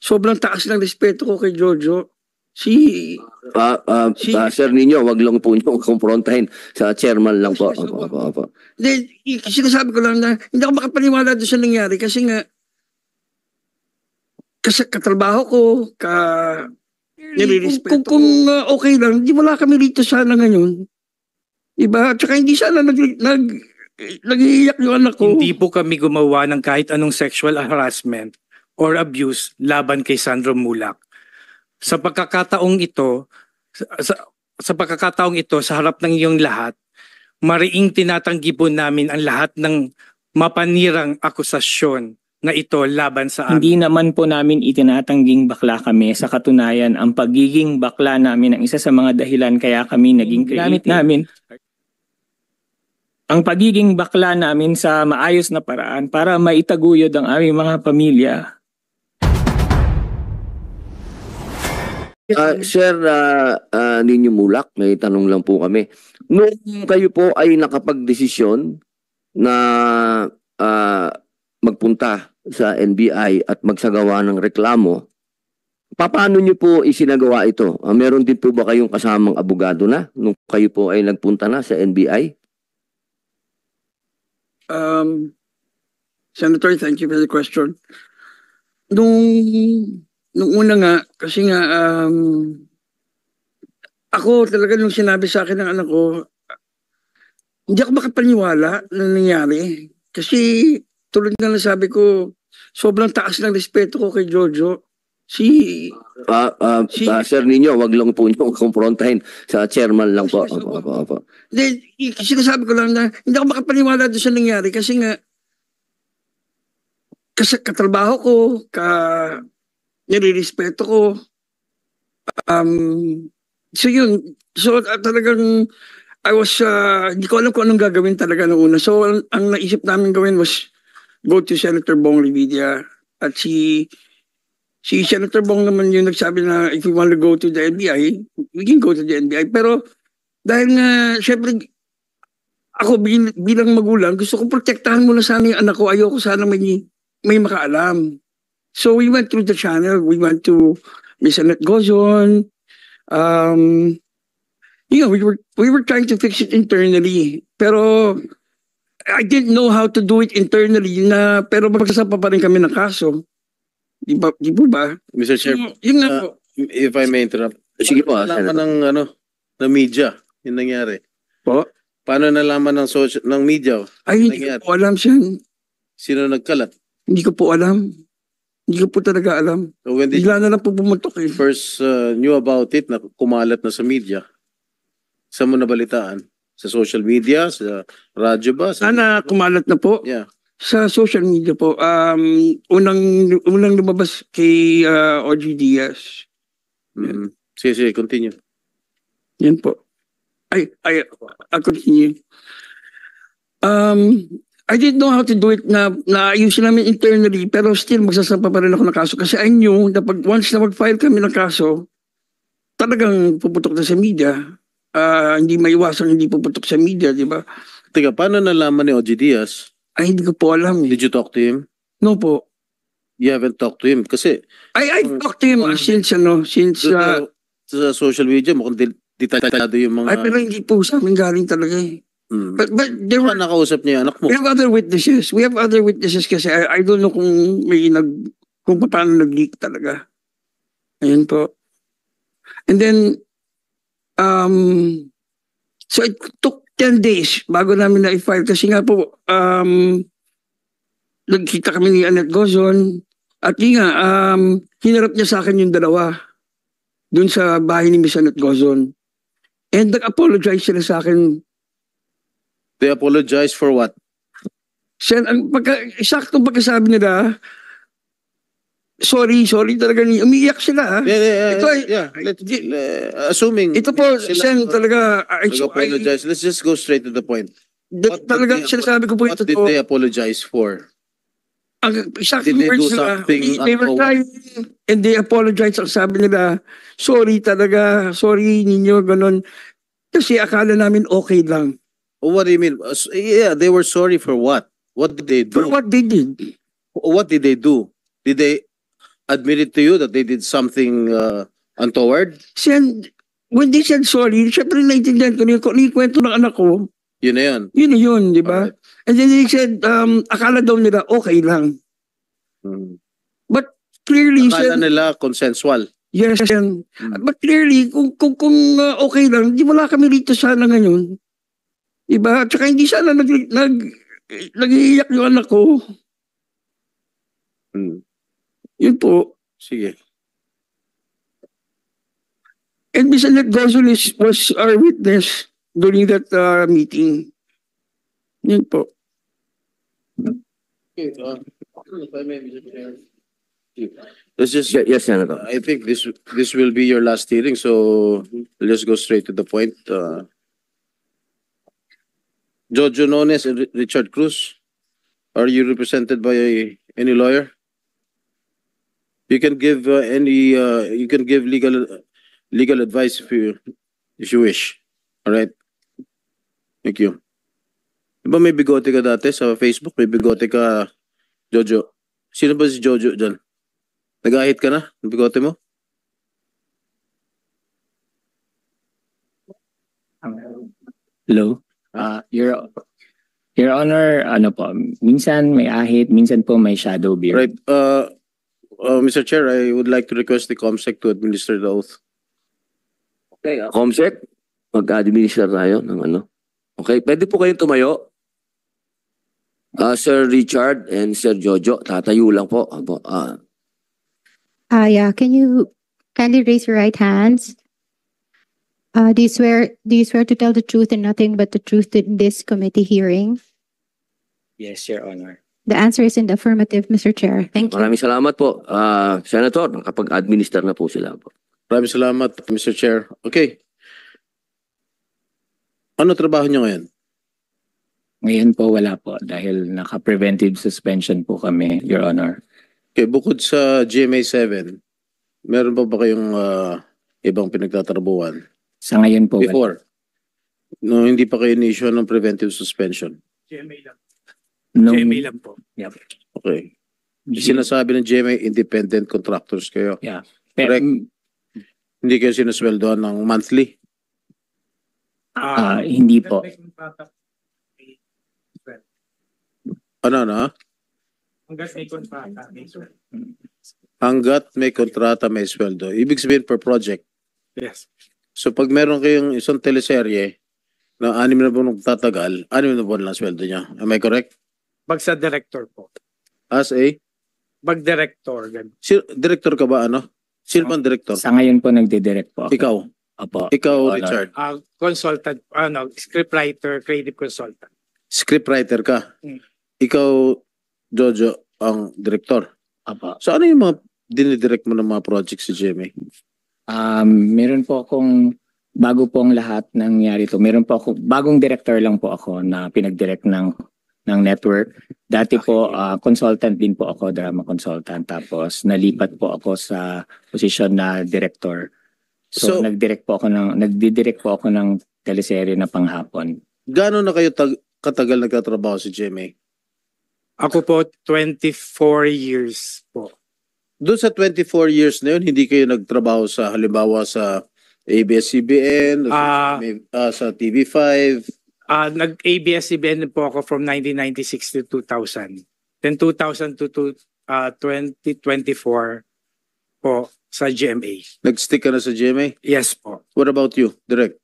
sobrang taas ng respeto ko kay Jojo. Si Sir Nino, wag lang po niyong kumprontahin. Sa chairman lang po. Sinasabi ko lang na hindi ako makapaniwala doon sa nangyari kasi nga katrabaho ko, nire-respeto ko. Kung okay lang, di wala kami rito sana ngayon. Diba? Tsaka hindi sana nag-iiyak yung anak ko. Hindi po kami gumawa ng kahit anong sexual harassment or abuse laban kay Sandro Mulak. Sa pagkakataong ito, sa harap ng iyong lahat, mariing tinatanggi po namin ang lahat ng mapanirang akusasyon na ito laban sa amin. Hindi naman po namin itinatangging bakla kami. Sa katunayan, ang pagiging bakla namin ang isa sa mga dahilan kaya kami naging creative. Namin ang pagiging bakla namin sa maayos na paraan para maitaguyod ang aming mga pamilya. Sir Nino Mulak, may tanong lang po kami. Nung kayo po ay nakapag-desisyon na magpunta sa NBI at magsagawa ng reklamo, paano niyo po isinagawa ito? Meron din po ba kayong kasamang abogado na nung kayo po ay nagpunta na sa NBI? Senator, thank you for the question. Nung una nga, kasi nga, ako talaga nung sinabi sa akin ng anak ko, hindi ako makapaniwala na nangyari. Kasi tulad na sabi ko, sobrang taas ng respeto ko kay Jojo. Sir Nino, wag lang po niyong kumprontahin. Sa chairman lang po. Sinasabi ko lang na hindi ako makapaniwala doon sa nangyari kasi nga, katrabaho ko, nire-respeto ko. So yun. So talagang hindi ko alam kung anong gagawin talaga noong una. So ang naisip namin gawin was go to Senator Bong Revilla. At si Senator Bong naman yung nagsabi na if we want to go to the NBI, we can go to the NBI. Pero dahil nga, syempre, ako bilang magulang, gusto ko protektahan muna sana yung anak ko. Ayoko sana may makaalam. So we went through the channel. We went to Miss Annette Gozon. We were trying to fix it internally. Pero I didn't know how to do it internally pero magsasapa pa rin kami ng kaso. Di po ba? Mr. Chair, if I may interrupt. Sige po. Nalaman ng media yung nangyari. Po? Paano nalaman ng media? Ay, hindi ko po alam siya. Sino nagkalat? Hindi ko po alam. Hindi ko po talaga alam. So when did bigla na lang po pumuntok eh. First knew about it na kumalat na sa media? Saan mo nabalitaan? Sa social media? Sa radyo ba? Sana kumalat na po. Yeah. Sa social media po. Unang lumabas kay OG Diaz. Sige, continue. Yan po. I'll continue. I didn't know how to do it na ayusin namin internally pero still magsasapa pa rin ako ng kaso kasi I knew na once na mag-file kami ng kaso, talagang puputok na sa media. Hindi maiwasan hindi puputok sa media, di ba? Teka, paano nalaman ni OG Diaz? Ay, hindi ko po alam. Did you talk to him? No po. You haven't talked to him kasi... I talked to him since sa social media, mukhang detalyado yung mga... Ay, pero hindi po sa amin galing talaga eh. But there were... nakausap niya anak mo. We have other witnesses. Kasi I don't know kung kung paano nag-leak talaga. Ayun po. And then, so it took 10 days bago namin na-file kasi nga po, nagkita kami ni Annette Gozon at hinarap niya sa akin yung dalawa dun sa bahay ni Miss Annette Gozon. And nag-apologize sila sa akin. They apologize for what? Saktong pagkasabi nila, sorry talaga, umiiyak sila. Assuming ito po, Sen, talaga, apologize. Let's just go straight to the point. Talaga, sinasabi ko po ito. What did they apologize for? Ang exact words nila, they were crying and they apologized. Ang sabi nila, sorry talaga, sorry ninyo, ganun. Kasi akala namin okay lang. What do you mean? Yeah, they were sorry for what? What did they do? For what they did. What did they do? Did they admitted to you that they did something untoward? When they said sorry, syempre naiintindihan ko kung ano yung kwento ng anak ko. Yun na yun. Yun na yun, di ba? Alright. And then they said, akala daw nila okay lang. Hmm. But clearly, Akala nila consensual. yes, yan. Hmm. But clearly, kung okay lang, di wala kami rito sana ngayon. Diba? At saka hindi sana nag-iiyak yung anak ko. Hmm. Yun po. Sige. And Ms. Annette Gonzales was our witness during that meeting. Yun po. Okay, if I may, Mr. Chair. Let's just, Yes, Senator. I think this will be your last hearing, so let's go straight to the point. Jojo Nones and Richard Cruz, are you represented by any lawyer? You can give you can give legal advice if you wish. All right. Thank you. Diba may bigote ka dati sa Facebook? May bigote ka, Jojo. Sino ba si Jojo dyan? Nag-ahit ka na? Ang bigote mo? Hello? Your Honor, ano po, minsan may ahit, minsan po may shadow beard. Right. Mr. Chair, I would like to request the COMSEC to administer the oath. Okay, Comsec, mag-administer tayo ng ano. Okay, pwede po kayong tumayo. Sir Richard and Sir Jojo, tatayo lang po. Yeah, can you kindly raise your right hands? Do you swear to tell the truth and nothing but the truth in this committee hearing? Yes, Your Honor. The answer is in the affirmative, Mr. Chair. Thank you. Maraming salamat po. Senator, nakapag-administer na po sila po. Maraming salamat, Mr. Chair. Okay. Ano trabaho niyo ngayon? Ngayon po wala po dahil naka-preventive suspension po kami, Your Honor. Okay, bukod sa GMA7, meron pa ba kayong ibang pinagtatrabuhan? Sa ngayon po wala. Before? No, hindi pa kayo ni-issue ng preventive suspension. GMA lang. Nung- GMA lang po. Yep. Okay. Sinasabi ng GMA, independent contractors kayo. Correct. Hindi kayo sinusweldoan ng monthly. Hindi po. Ano? Hanggang may kontrata, may sweldo. Hanggat may kontrata, may sweldo. Ibig sabihin per project. Yes. So pag meron kayong isang teleserye na 6 na buwan tatagal, 6 na buwan lang sweldo niya. Am I correct? Pag sa director po. As a Pag director, ganun. director ka ba ano? Sino bang director? Sa ngayon po nagdidirect po ako. Ikaw. Opo. Ikaw, Your Honor. Richard. Consultant, scriptwriter, creative consultant. Scriptwriter ka. Hmm. Ikaw, Jojo, ang director. Opo. So ano yung mga dinidirect mo ng mga projects sa GMA? Meron po akong bago po ang lahat nangyari to. Meron po ako bagong director lang po ako na pinag-direct ng network. Dati po consultant din po ako, drama consultant. Tapos nalipat po ako sa posisyon na director. So, So- nagdidirect po ako ng teleserye na panghapon. Gaano na kayo katagal nagtatrabaho sa GMA? Ako po, 24 years po. Doon sa 24 years na yun, hindi kayo nagtrabaho sa halimbawa sa ABS-CBN, sa TV5? Nag-ABS-CBN po ako from 1996 to 2000. Then 2000 to 2024 po sa GMA. Nag-stick ka na sa GMA? Yes po. What about you, Direk?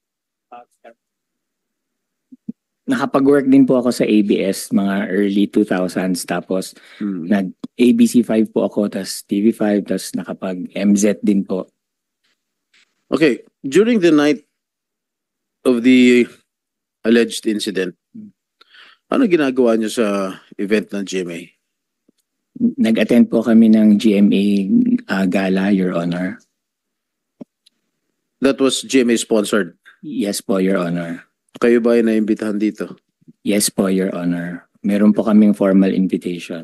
Nakapag-work din po ako sa ABS mga early 2000s. Tapos Hmm. nag-ABC5 po ako, tapos TV5, tapos nakapag-MZ din po. Okay, during the night of the alleged incident, ano ginagawa niyo sa event ng GMA? Nag-attend po kami ng GMA gala, Your Honor. That was GMA sponsored. Yes po, Your Honor. Kayo ba ay naimbitahan dito? Yes po, Your Honor. Meron po kaming formal invitation.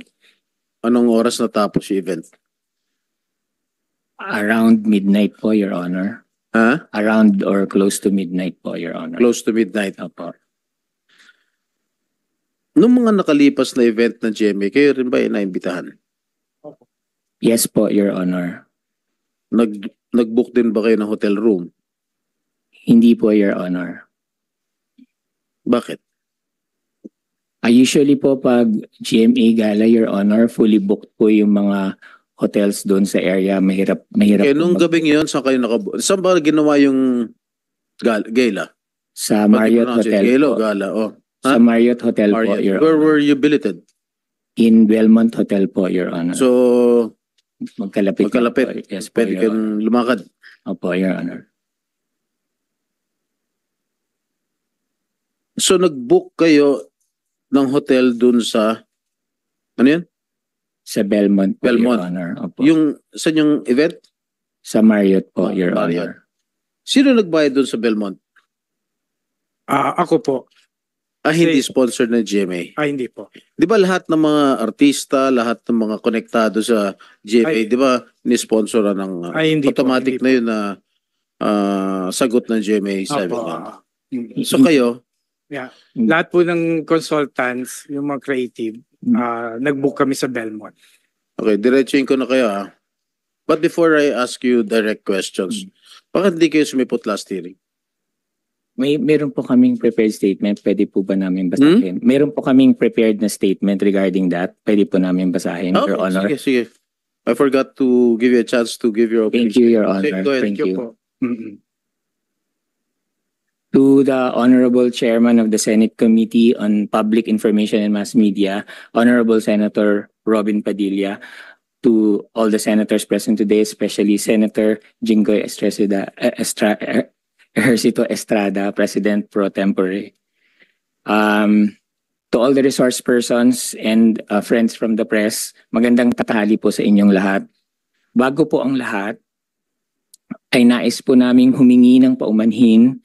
Anong oras natapos yung event? Around midnight po, Your Honor. Ha? Around or close to midnight po, Your Honor. Close to midnight. Opo. Nung mga nakalipas na event ng GMA, kayo rin ba ay naimbitahan? Yes po, Your Honor. Nag-book din ba kayo ng hotel room? Hindi po, Your Honor. Bakit? Usually po pag GMA Gala, Your Honor, fully booked po yung mga hotels doon sa area. Mahirap Kaya po nung gabing yun, saan kayo saan ba ginawa yung gala? sa Pati Marriott pronounce it, Hotel Gala o po. gala? Oh. Sa Ha? Marriott Hotel po, Marriott. Your Where Honor. were you billeted? In Belmont Hotel po, Your Honor. So, magkalapit. lang magkalapit. po. Yes po, Pwede Your Honor. kang lumakad. Opo, Your Honor. So, nag-book kayo ng hotel dun sa, ano yan? Sa Belmont po, Belmont. Your Honor. Opo. Saan yung event? Sa Marriott po, Your Marriott. Honor. Sino nagbayad dun sa Belmont? Ako po. Hindi Kasi- sponsored ng GMA. Hindi po. Di ba lahat ng mga artista, lahat ng mga konektado sa GMA, Ay. di ba ni-sponsoran ng Hindi po, automatic hindi na yun na sagot ng GMA 7? Opo. So kayo, Lahat po ng consultants, yung mga creative, nag-book kami sa Belmont. okay, diretsuin ko na kayo ha. But before I ask you direct questions, bakit di kayo sumipot last hearing? Meron po kaming prepared statement. Pwede po ba namin basahin? Meron po kaming prepared na statement regarding that. Pwede po namin basahin, Your Honor. Sige. I forgot to give you a chance to give your Thank opening. you, Your Honor. Go ahead. Thank you. po. To the Honorable Chairman of the Senate Committee on Public Information and Mass Media, Honorable Senator Robin Padilla, to all the senators present today, especially Senator Jinggoy Ejercito Estrada, President pro tempore. To all the resource persons and friends from the press, magandang tanghali po sa inyong lahat. Bago po ang lahat, ay nais po naming humingi ng paumanhin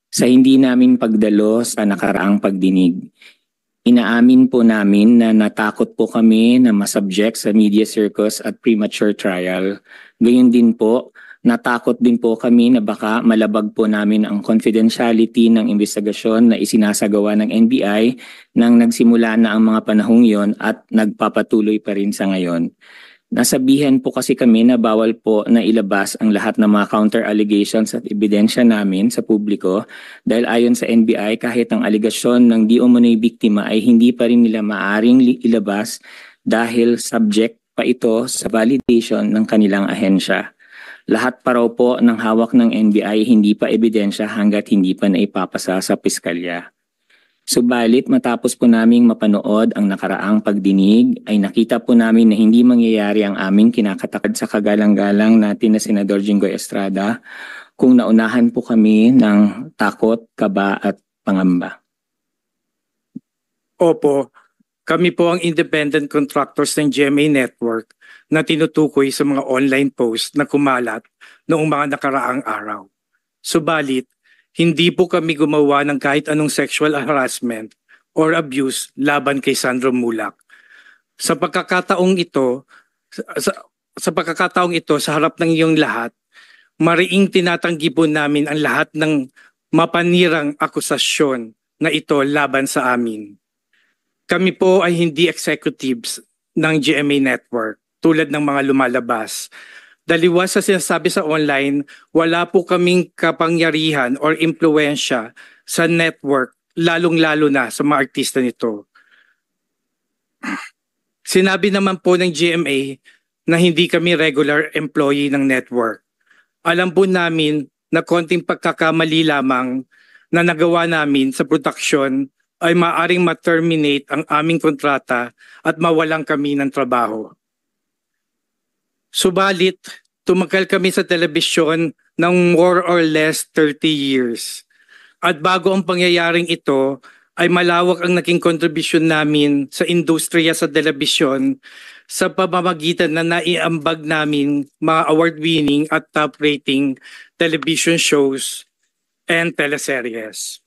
sa hindi namin pagdalo sa nakaraang pagdinig. Inaamin po namin na natakot po kami na masubject sa media circus at premature trial. Gayun din po, natakot din po kami na baka malabag po namin ang confidentiality ng investigasyon na isinasagawa ng NBI nang nagsimula na ang mga panahong yon at nagpapatuloy pa rin sa ngayon. Nasabihan po kasi kami na bawal po na ilabas ang lahat ng mga counter allegations at ebidensya namin sa publiko dahil ayon sa NBI kahit ang alegasyon ng di umano'y biktima ay hindi pa rin nila maaring ilabas dahil subject pa ito sa validation ng kanilang ahensya. Lahat pa raw po ng hawak ng NBI hindi pa ebidensya hanggat hindi pa naipapasa sa piskalya. Subalit matapos po naming mapanood ang nakaraang pagdinig ay nakita po namin na hindi mangyayari ang aming kinakatakad sa kagalang-galang natin na Senador Jinggoy Estrada kung naunahan po kami ng takot, kaba at pangamba. Opo, kami po ang independent contractors ng GMA Network na tinutukoy sa mga online posts na kumalat noong mga nakaraang araw. Subalit, hindi po kami gumawa ng kahit anong sexual harassment or abuse laban kay Sandro Mulak. Sa pagkakataong ito, sa harap ng iyong lahat, mariing tinatanggi po namin ang lahat ng mapanirang akusasyon na ito laban sa amin. Kami po ay hindi executives ng GMA Network tulad ng mga lumalabas. Daliwas sa sinasabi sa online, wala po kaming kapangyarihan or impluensya sa network, lalong-lalo na sa mga artista nito. Sinabi naman po ng GMA na hindi kami regular employee ng network. Alam po namin na konting pagkakamali lamang na nagawa namin sa production ay maaring ma-terminate ang aming kontrata at mawalan kami ng trabaho. Subalit, tumagal kami sa telebisyon ng more or less 30 years. At bago ang pangyayaring ito, ay malawak ang naging kontribusyon namin sa industriya sa telebisyon sa pamamagitan na naiambag namin mga award-winning at top-rating television shows and teleseries.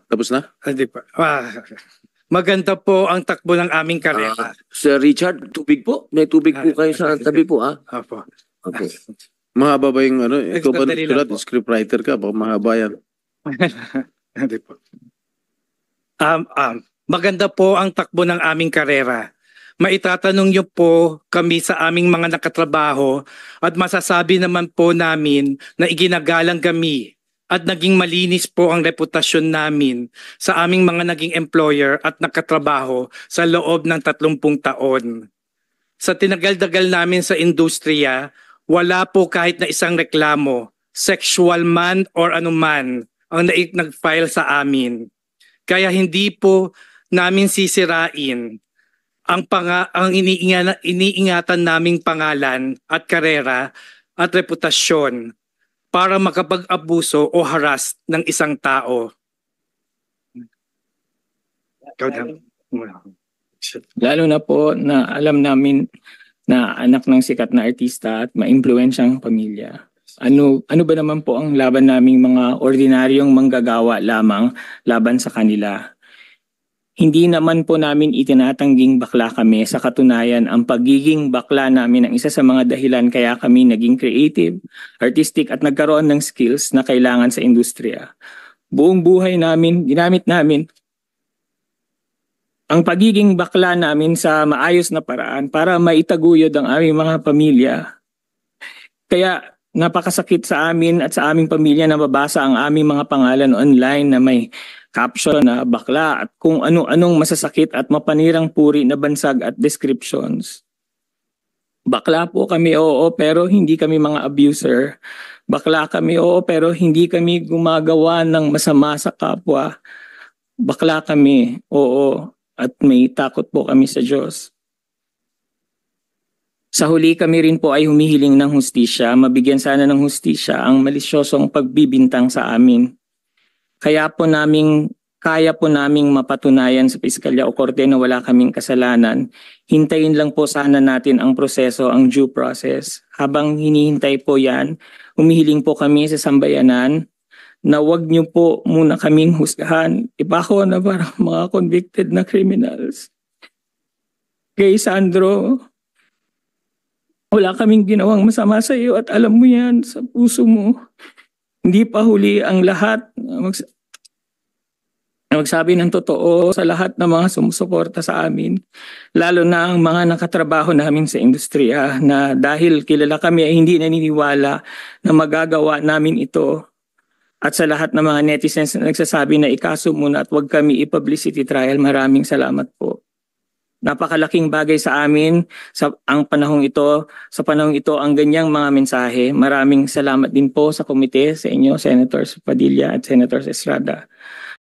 Tapos na? Hindi pa. Maganda po ang takbo ng aming karera. Sir Richard, tubig po. May tubig po kayo sa tabi po, ah. Opo. Okay. Mahaba ba yung ano? Ikaw ba Sandali lang nagsulat? po. Scriptwriter ka? Baka mahaba yan. Hindi po. Maganda po ang takbo ng aming karera. Maitatanong niyo po kami sa aming mga nakatrabaho at masasabi naman po namin na iginagalang kami at naging malinis po ang reputasyon namin sa aming mga naging employer at nakatrabaho sa loob ng 30 taon. Sa tinagal-dagal namin sa industriya, wala po kahit na isang reklamo, sexual man or anuman, ang nag-file sa amin. Kaya hindi po namin sisirain ang iniingatan naming pangalan at karera at reputasyon para makapag-abuso o harass ng isang tao. Lalo na po na alam namin na anak ng sikat na artista at maimpluwensyang pamilya. Ano ba naman po ang laban naming mga ordinaryong manggagawa lamang laban sa kanila? Hindi naman po namin itinatangging bakla kami. Sa katunayan, ang pagiging bakla namin ang isa sa mga dahilan kaya kami naging creative, artistic at nagkaroon ng skills na kailangan sa industriya. Buong buhay namin, ginamit namin ang pagiging bakla namin sa maayos na paraan para maitaguyod ang aming mga pamilya. Kaya napakasakit sa amin at sa aming pamilya na mabasa ang aming mga pangalan online na may caption na bakla at kung ano-anong masasakit at mapanirang puri na bansag at descriptions. Bakla po kami, oo, pero hindi kami mga abuser. Bakla kami, oo, pero hindi kami gumagawa ng masama sa kapwa. Bakla kami, oo, at may takot po kami sa Diyos. Sa huli kami rin po ay humihiling ng hustisya, mabigyan sana ng hustisya ang malisyosong pagbibintang sa amin. Kaya po naming mapatunayan sa piskalya o korte na wala kaming kasalanan. Hintayin lang po sana natin ang proseso, ang due process. Habang hinihintay po yan, humihiling po kami sa sambayanan na wag niyo po muna kaming husgahan. Iba ko na parang mga convicted na criminals. Kay Sandro, wala kaming ginawang masama sa iyo at alam mo yan sa puso mo. Hindi pa huli ang lahat. Magsabi ng totoo sa lahat ng mga sumusuporta sa amin. Lalo na ang mga nakatrabaho namin sa industriya na dahil kilala kami ay hindi naniniwala na magagawa namin ito. At sa lahat ng mga netizens na nagsasabi na ikaso muna at huwag kami i-publicity trial, maraming salamat po. Napakalaking bagay sa amin sa panahong ito ang ganyang mga mensahe. Maraming salamat din po sa komite, sa inyo, Senators Padilla at Senators Estrada.